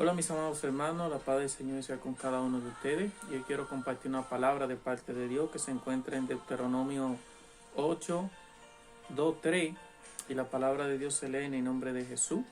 Hola mis amados hermanos, la paz del Señor sea con cada uno de ustedes. Y hoy quiero compartir una palabra de parte de Dios que se encuentra en Deuteronomio 8, 2, 3. Y la palabra de Dios se lee en el nombre de Jesús.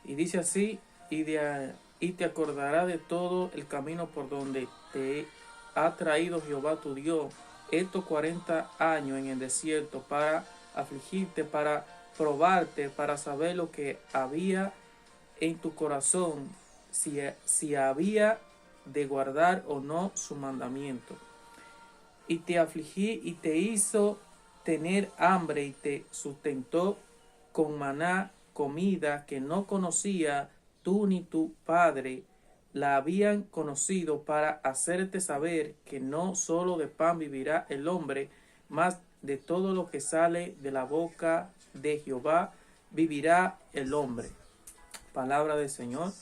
Y dice así, y te acordarás de todo el camino por donde te ha traído Jehová tu Dios estos 40 años en el desierto para afligirte, para probarte, para saber lo que había en tu corazón, si había de guardar o no su mandamiento. Y te afligí y te hizo tener hambre y te sustentó con maná, comida que no conocía tú ni tu padre la habían conocido, para hacerte saber que no solo de pan vivirá el hombre, mas de todo lo que sale de la boca de Jehová vivirá el hombre. Palabra del Señor.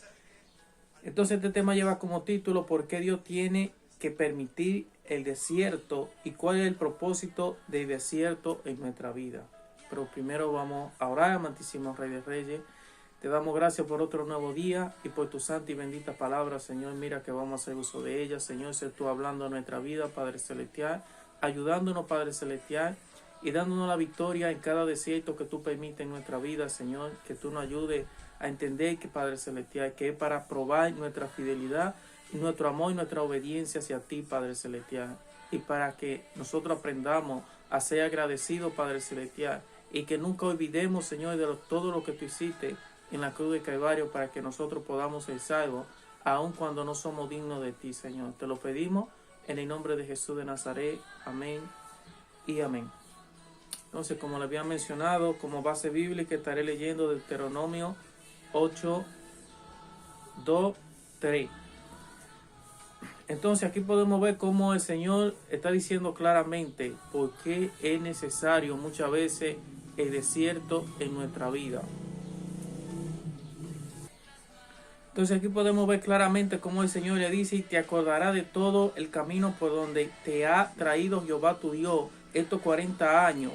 Entonces este tema lleva como título ¿por qué Dios tiene que permitir el desierto y cuál es el propósito del desierto en nuestra vida? Pero primero vamos a orar. Amantísimo Rey de Reyes, te damos gracias por otro nuevo día y por tu santa y bendita palabra, Señor. Mira que vamos a hacer uso de ella, Señor. Sé tú hablando a nuestra vida, Padre Celestial, ayudándonos, Padre Celestial, y dándonos la victoria en cada desierto que tú permites en nuestra vida, Señor. Que tú nos ayudes a entender que, Padre Celestial, que es para probar nuestra fidelidad, nuestro amor y nuestra obediencia hacia ti, Padre Celestial. Y para que nosotros aprendamos a ser agradecidos, Padre Celestial, y que nunca olvidemos, Señor, de todo lo que tú hiciste en la cruz de Calvario para que nosotros podamos ser salvos, aun cuando no somos dignos de ti, Señor. Te lo pedimos en el nombre de Jesús de Nazaret. Amén y amén. Entonces, como le había mencionado, como base bíblica estaré leyendo Deuteronomio 8, 2, 3. Entonces aquí podemos ver cómo el Señor está diciendo claramente por qué es necesario muchas veces el desierto en nuestra vida. Entonces aquí podemos ver claramente cómo el Señor le dice: y te acordarás de todo el camino por donde te ha traído Jehová tu Dios estos 40 años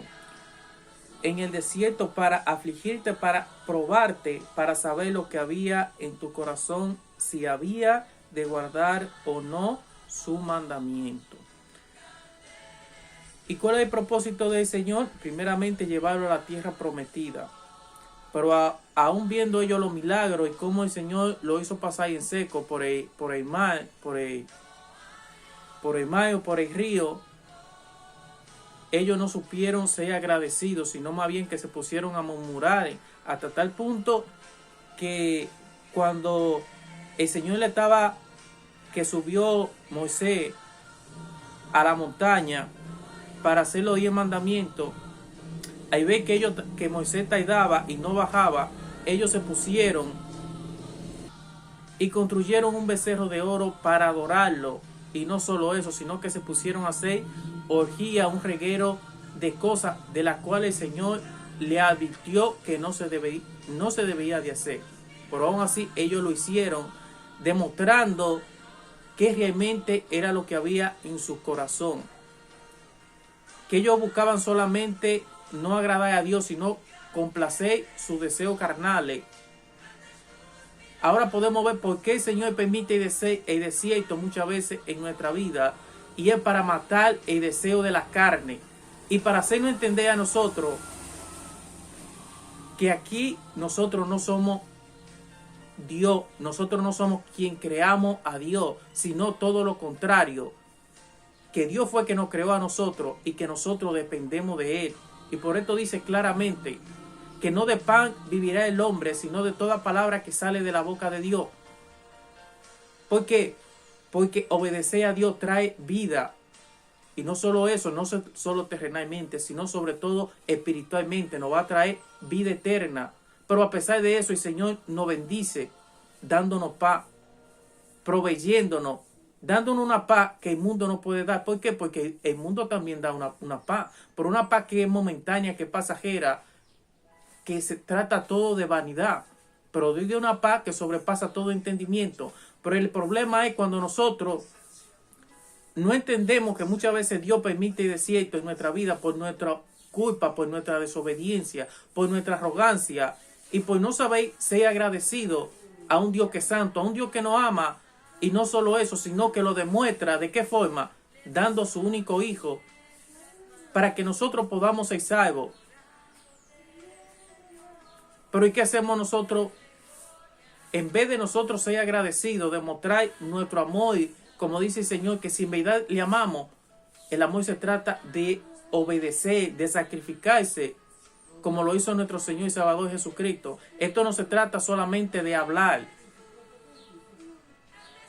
en el desierto para afligirte, para probarte, para saber lo que había en tu corazón, si había de guardar o no su mandamiento. ¿Y cuál es el propósito del Señor? Primeramente, llevarlo a la tierra prometida. Pero aún viendo ellos los milagros y cómo el Señor lo hizo pasar en seco por el mar, por el mar o por el río, ellos no supieron ser agradecidos, sino más bien que se pusieron a murmurar, hasta tal punto que cuando el Señor que subió Moisés a la montaña para hacer los 10 mandamientos, ahí ve que Moisés tardaba y no bajaba. Ellos se pusieron y construyeron un becerro de oro para adorarlo. Y no solo eso, sino que se pusieron a hacer orgía, un reguero de cosas de las cuales el Señor le advirtió que no se debía de hacer. Pero aún así ellos lo hicieron, demostrando que realmente era lo que había en su corazón. Que ellos buscaban solamente no agradar a Dios, sino complacer sus deseos carnales. Ahora podemos ver por qué el Señor permite el desierto muchas veces en nuestra vida. Y es para matar el deseo de la carne. Y para hacernos entender a nosotros que aquí nosotros no somos Dios. Nosotros no somos quien creamos a Dios, sino todo lo contrario. Que Dios fue que nos creó a nosotros y que nosotros dependemos de Él. Y por esto dice claramente que no de pan vivirá el hombre, sino de toda palabra que sale de la boca de Dios. ¿Por qué? Porque obedecer a Dios trae vida. Y no solo eso, no solo terrenalmente, sino sobre todo espiritualmente. Nos va a traer vida eterna. Pero a pesar de eso, el Señor nos bendice, dándonos paz, proveyéndonos, dándonos una paz que el mundo no puede dar. ¿Por qué? Porque el mundo también da una paz, pero una paz que es momentánea, que es pasajera, que se trata todo de vanidad. Pero Dios da una paz que sobrepasa todo entendimiento. Pero el problema es cuando nosotros no entendemos que muchas veces Dios permite el desierto en nuestra vida por nuestra culpa, por nuestra desobediencia, por nuestra arrogancia y por no saber ser agradecido a un Dios que es santo, a un Dios que nos ama, y no solo eso, sino que lo demuestra. ¿De qué forma? Dando su único hijo para que nosotros podamos ser salvos. Pero ¿y qué hacemos nosotros? En vez de nosotros ser agradecidos, demostrar nuestro amor, como dice el Señor, que si en verdad le amamos, el amor se trata de obedecer, de sacrificarse, como lo hizo nuestro Señor y Salvador Jesucristo. Esto no se trata solamente de hablar,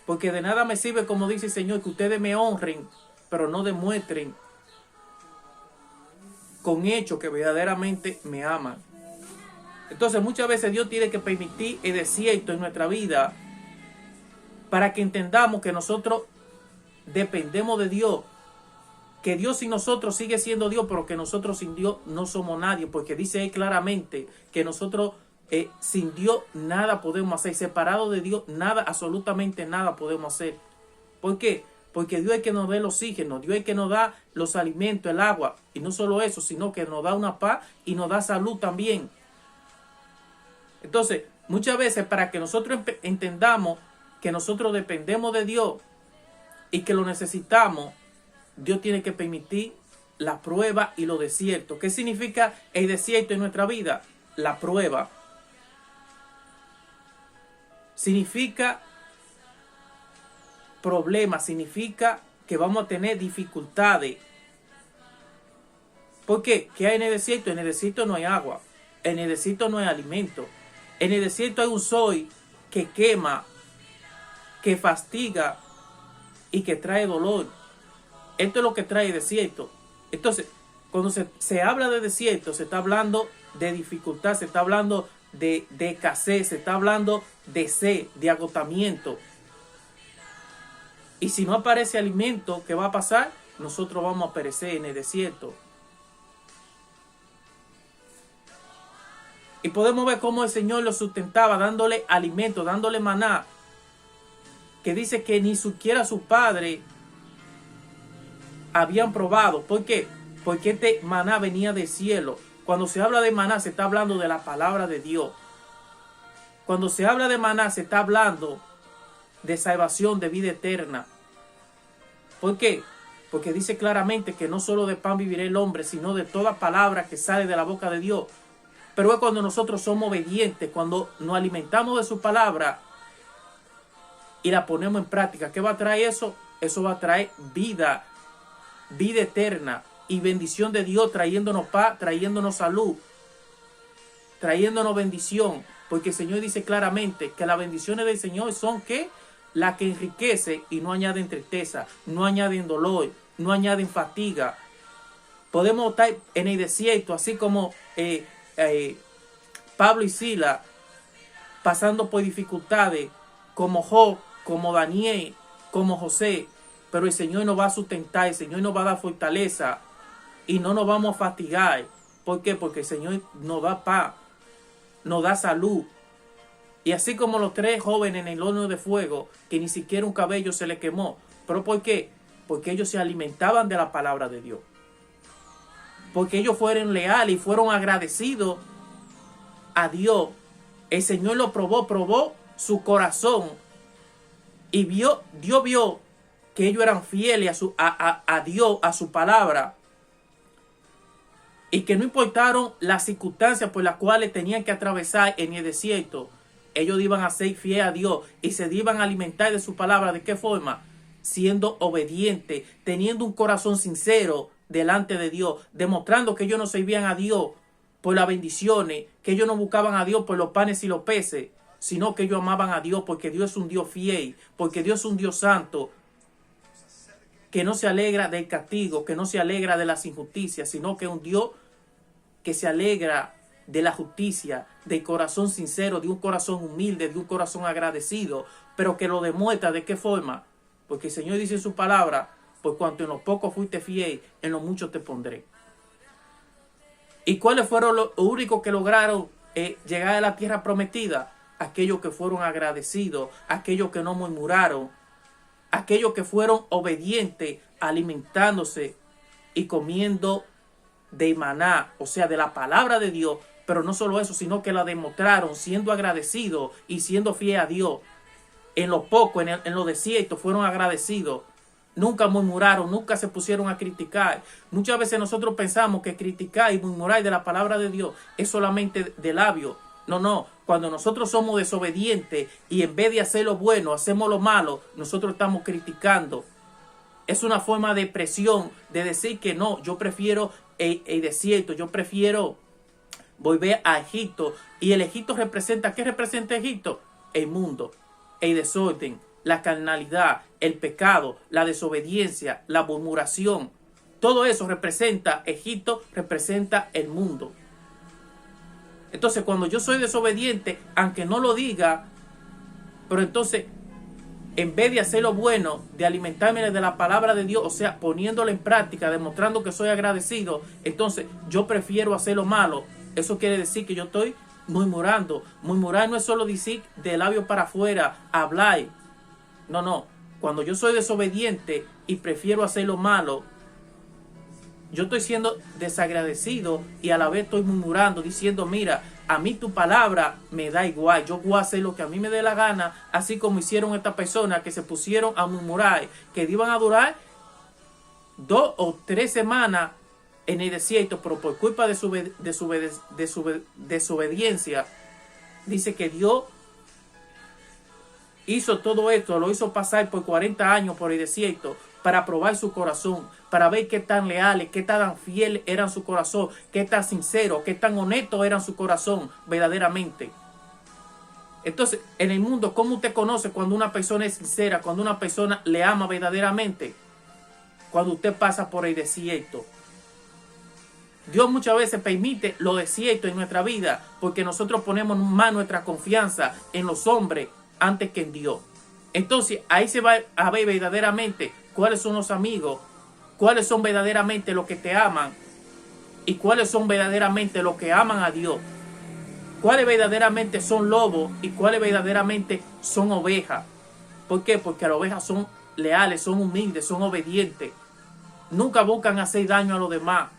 porque de nada me sirve, como dice el Señor, que ustedes me honren, pero no demuestren con hechos que verdaderamente me aman. Entonces muchas veces Dios tiene que permitir el desierto en nuestra vida para que entendamos que nosotros dependemos de Dios, que Dios sin nosotros sigue siendo Dios, pero que nosotros sin Dios no somos nadie, porque dice Él claramente que nosotros sin Dios nada podemos hacer, separado de Dios nada, absolutamente nada podemos hacer. ¿Por qué? Porque Dios es el que nos da el oxígeno, Dios es el que nos da los alimentos, el agua, y no solo eso, sino que nos da una paz y nos da salud también. Entonces, muchas veces para que nosotros entendamos que nosotros dependemos de Dios y que lo necesitamos, Dios tiene que permitir la prueba y los desiertos. ¿Qué significa el desierto en nuestra vida? La prueba. Significa problemas, significa que vamos a tener dificultades. ¿Por qué? ¿Qué hay en el desierto? En el desierto no hay agua. En el desierto no hay alimento. En el desierto hay un sol que quema, que fastiga y que trae dolor. Esto es lo que trae el desierto. Entonces, cuando se habla de desierto, se está hablando de dificultad, se está hablando de escasez, se está hablando de sed, de agotamiento. Y si no aparece alimento, ¿qué va a pasar? Nosotros vamos a perecer en el desierto. Y podemos ver cómo el Señor lo sustentaba, dándole alimento, dándole maná. Que dice que ni siquiera su padre habían probado. ¿Por qué? Porque este maná venía del cielo. Cuando se habla de maná, se está hablando de la palabra de Dios. Cuando se habla de maná, se está hablando de salvación, de vida eterna. ¿Por qué? Porque dice claramente que no solo de pan vivirá el hombre, sino de toda palabra que sale de la boca de Dios. Pero es cuando nosotros somos obedientes, cuando nos alimentamos de su palabra y la ponemos en práctica. ¿Qué va a traer eso? Eso va a traer vida, vida eterna y bendición de Dios, trayéndonos paz, trayéndonos salud, trayéndonos bendición. Porque el Señor dice claramente que las bendiciones del Señor son que las que enriquece y no añaden tristeza, no añaden dolor, no añaden fatiga. Podemos estar en el desierto, así como Pablo y Silas, pasando por dificultades, como Job, como Daniel, como José, pero el Señor nos va a sustentar, el Señor nos va a dar fortaleza y no nos vamos a fatigar. ¿Por qué? Porque el Señor nos da paz, nos da salud. Y así como los tres jóvenes en el horno de fuego, que ni siquiera un cabello se les quemó. ¿Pero por qué? Porque ellos se alimentaban de la palabra de Dios. Porque ellos fueron leales y fueron agradecidos a Dios. El Señor lo probó su corazón. Y Dios vio que ellos eran fieles a Dios, a su palabra. Y que no importaron las circunstancias por las cuales tenían que atravesar en el desierto. Ellos iban a ser fieles a Dios y se iban a alimentar de su palabra. ¿De qué forma? Siendo obedientes, teniendo un corazón sincero delante de Dios, demostrando que ellos no servían a Dios por las bendiciones, que ellos no buscaban a Dios por los panes y los peces, sino que ellos amaban a Dios porque Dios es un Dios fiel, porque Dios es un Dios santo, que no se alegra del castigo, que no se alegra de las injusticias, sino que es un Dios que se alegra de la justicia, del corazón sincero, de un corazón humilde, de un corazón agradecido, pero que lo demuestra. ¿De qué forma? Porque el Señor dice en su palabra: por cuanto en lo poco fuiste fiel, en lo mucho te pondré. ¿Y cuáles fueron los únicos que lograron llegar a la tierra prometida? Aquellos que fueron agradecidos, aquellos que no murmuraron, aquellos que fueron obedientes, alimentándose y comiendo de maná, o sea, de la palabra de Dios, pero no solo eso, sino que la demostraron siendo agradecidos y siendo fiel a Dios. En lo poco, en lo desierto, fueron agradecidos. Nunca murmuraron, nunca se pusieron a criticar. Muchas veces nosotros pensamos que criticar y murmurar de la palabra de Dios es solamente de labios. No, no. Cuando nosotros somos desobedientes y en vez de hacer lo bueno, hacemos lo malo, nosotros estamos criticando. Es una forma de presión, de decir que no, yo prefiero el desierto, yo prefiero volver a Egipto. Y el Egipto representa, ¿qué representa Egipto? El mundo, el desorden, la carnalidad, el pecado, la desobediencia, la murmuración. Todo eso representa, Egipto representa el mundo. Entonces, cuando yo soy desobediente, aunque no lo diga, pero entonces, en vez de hacer lo bueno, de alimentarme de la palabra de Dios, o sea, poniéndola en práctica, demostrando que soy agradecido, entonces yo prefiero hacer lo malo. Eso quiere decir que yo estoy murmurando. Murmurar no es solo decir de labio para afuera, hablar. No, no. Cuando yo soy desobediente y prefiero hacer lo malo, yo estoy siendo desagradecido y a la vez estoy murmurando, diciendo, mira, a mí tu palabra me da igual, yo voy a hacer lo que a mí me dé la gana, así como hicieron estas personas que se pusieron a murmurar, que iban a durar 2 o 3 semanas en el desierto, pero por culpa de su desobediencia, dice que Dios hizo todo esto, lo hizo pasar por 40 años por el desierto para probar su corazón, para ver qué tan leales, qué tan fieles eran su corazón, qué tan sincero, qué tan honesto eran su corazón verdaderamente. Entonces, en el mundo, ¿cómo usted conoce cuando una persona es sincera, cuando una persona le ama verdaderamente? Cuando usted pasa por el desierto. Dios muchas veces permite los desiertos en nuestra vida porque nosotros ponemos más nuestra confianza en los hombres antes que en Dios. Entonces, ahí se va a ver verdaderamente cuáles son los amigos, cuáles son verdaderamente los que te aman y cuáles son verdaderamente los que aman a Dios. Cuáles verdaderamente son lobos y cuáles verdaderamente son ovejas. ¿Por qué? Porque las ovejas son leales, son humildes, son obedientes. Nunca buscan hacer daño a los demás,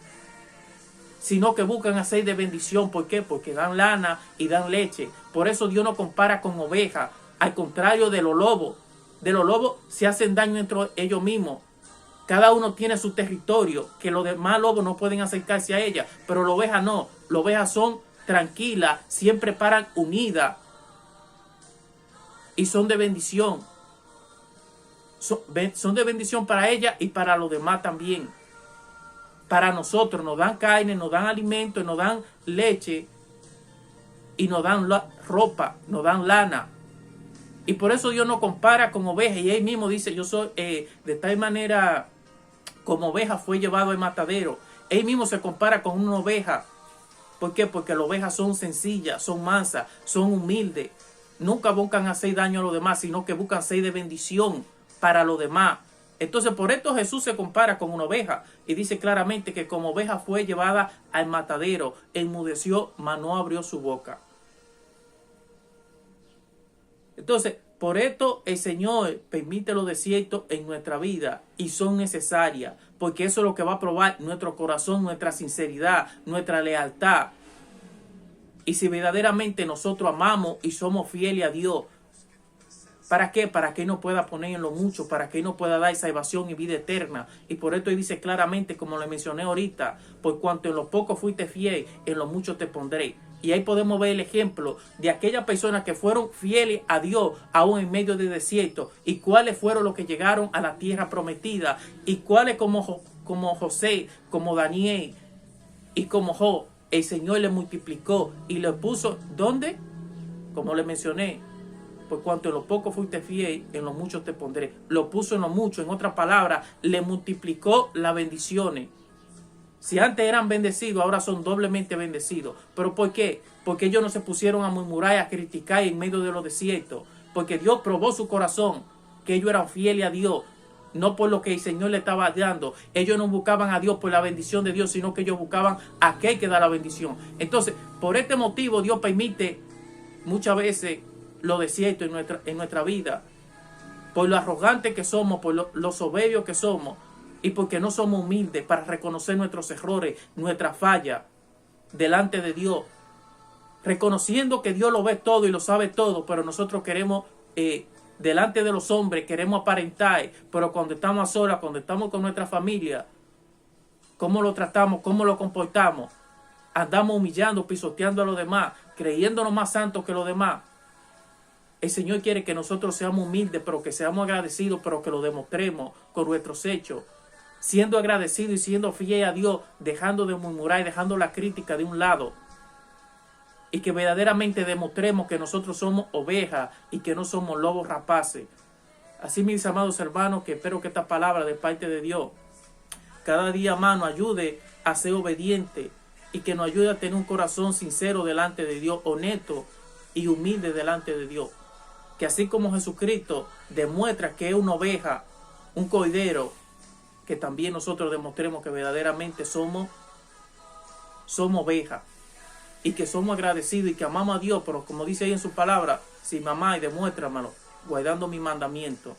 sino que buscan hacer de bendición. ¿Por qué? Porque dan lana y dan leche. Por eso Dios no compara con ovejas, al contrario de los lobos. De los lobos se hacen daño entre ellos mismos. Cada uno tiene su territorio, que los demás lobos no pueden acercarse a ella, pero las ovejas no. Las ovejas son tranquilas, siempre paran unidas y son de bendición. Son de bendición para ella y para los demás también. Para nosotros nos dan carne, nos dan alimento, nos dan leche y nos dan ropa, nos dan lana. Y por eso Dios nos compara con ovejas. Y él mismo dice, yo soy de tal manera como oveja fue llevado al matadero. Él mismo se compara con una oveja. ¿Por qué? Porque las ovejas son sencillas, son mansas, son humildes. Nunca buscan hacer daño a los demás, sino que buscan ser de bendición para los demás. Entonces por esto Jesús se compara con una oveja. Y dice claramente que como oveja fue llevada al matadero, enmudeció, mas no abrió su boca. Entonces, por esto el Señor permite los desiertos en nuestra vida y son necesarias, porque eso es lo que va a probar nuestro corazón, nuestra sinceridad, nuestra lealtad. Y si verdaderamente nosotros amamos y somos fieles a Dios, ¿para qué? Para que Él nos pueda poner en lo mucho, para que Él nos pueda dar salvación y vida eterna. Y por esto Él dice claramente, como le mencioné ahorita, por cuanto en lo poco fuiste fiel, en lo mucho te pondré. Y ahí podemos ver el ejemplo de aquellas personas que fueron fieles a Dios aún en medio del desierto. Y cuáles fueron los que llegaron a la tierra prometida. Y cuáles como José, como Daniel y como Job, el Señor le multiplicó y le puso, ¿dónde? Como le mencioné, por cuanto en lo poco fuiste fiel, en lo mucho te pondré. Lo puso en lo mucho, en otras palabras, le multiplicó las bendiciones. Si antes eran bendecidos, ahora son doblemente bendecidos. ¿Pero por qué? Porque ellos no se pusieron a murmurar y a criticar en medio de los desiertos. Porque Dios probó su corazón, que ellos eran fieles a Dios, no por lo que el Señor le estaba dando. Ellos no buscaban a Dios por la bendición de Dios, sino que ellos buscaban a aquel que da la bendición. Entonces, por este motivo, Dios permite muchas veces los desiertos en nuestra vida. Por lo arrogante que somos, por lo soberbios que somos. Y porque no somos humildes para reconocer nuestros errores, nuestra falla delante de Dios. reconociendo que Dios lo ve todo y lo sabe todo, pero nosotros queremos, delante de los hombres, queremos aparentar, pero cuando estamos a solas, cuando estamos con nuestra familia, ¿cómo lo tratamos? ¿Cómo lo comportamos? Andamos humillando, pisoteando a los demás, creyéndonos más santos que los demás. El Señor quiere que nosotros seamos humildes, pero que seamos agradecidos, pero que lo demostremos con nuestros hechos. Siendo agradecidos y siendo fieles a Dios, dejando de murmurar y dejando la crítica de un lado. Y que verdaderamente demostremos que nosotros somos ovejas y que no somos lobos rapaces. Así, mis amados hermanos, que espero que esta palabra de parte de Dios cada día más nos ayude a ser obedientes y que nos ayude a tener un corazón sincero delante de Dios, honesto y humilde delante de Dios. Que así como Jesucristo demuestra que es una oveja, un cordero, que también nosotros demostremos que verdaderamente somos ovejas y que somos agradecidos y que amamos a Dios, pero como dice ahí en su palabra, si me amáis, demuéstramelo, guardando mi mandamiento.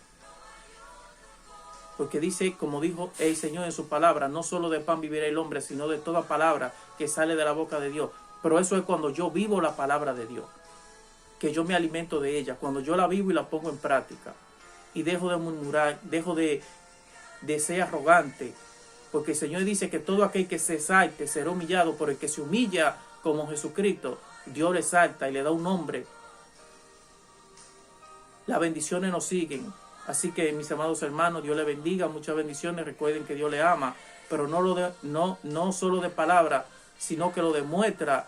Porque dice, como dijo el Señor en su palabra, no solo de pan vivirá el hombre, sino de toda palabra que sale de la boca de Dios. Pero eso es cuando yo vivo la palabra de Dios, que yo me alimento de ella, cuando yo la vivo y la pongo en práctica. Y dejo de murmurar, dejo de ser arrogante. Porque el Señor dice que todo aquel que se exalte será humillado, pero el que se humilla como Jesucristo, Dios le exalta y le da un nombre. Las bendiciones nos siguen. Así que, mis amados hermanos, Dios les bendiga, muchas bendiciones. Recuerden que Dios les ama, pero no solo de palabra, sino que lo demuestra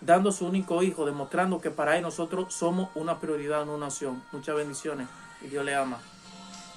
dando su único hijo, demostrando que para él nosotros somos una prioridad en una nación. Muchas bendiciones y Dios les ama.